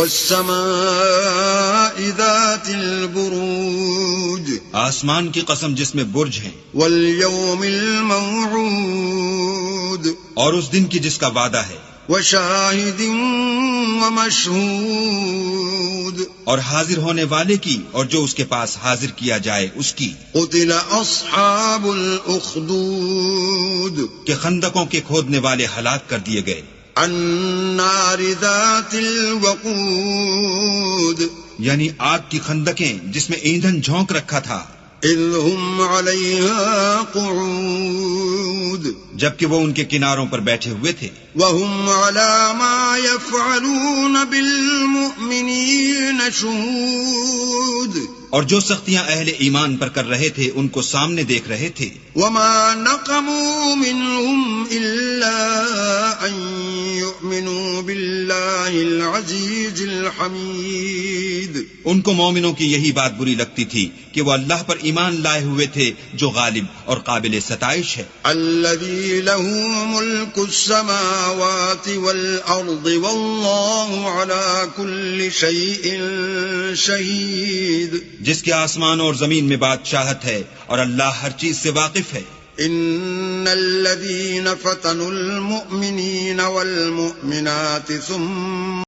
والسماء ذات البروج، آسمان کی قسم جس میں برج ہیں، واليوم الموعود، اور اس دن کی جس کا وعدہ ہے، وشاہد ومشہود، اور حاضر ہونے والے کی اور جو اس کے پاس حاضر کیا جائے اس کی۔ قتل اصحاب الاخدود، کہ خندقوں کے کھودنے والے ہلاک کر دیے گئے۔ النار ذات الوقود، یعنی آگ کی خندقیں جس میں ایندھن جھونک رکھا تھا، اذ هم علیہا قعود، جبکہ وہ ان کے کناروں پر بیٹھے ہوئے تھے۔ وهم على ما يفعلون بالمؤمنین شہود، اور جو سختیاں اہل ایمان پر کر رہے تھے ان کو سامنے دیکھ رہے تھے۔ وما نقموا منهم إلا أن يؤمنوا بالله العزيز الحميد، ان کو مومنوں کی یہی بات بری لگتی تھی کہ وہ اللہ پر ایمان لائے ہوئے تھے جو غالب اور قابل ستائش ہے۔ الذي له ملك السماوات والأرض والله على كل شيء شهيد، جس کے آسمان اور زمین میں بادشاہت ہے اور اللہ ہر چیز سے واقف ہے۔ ان الذين فتنوا المؤمنين والمؤمنات ثم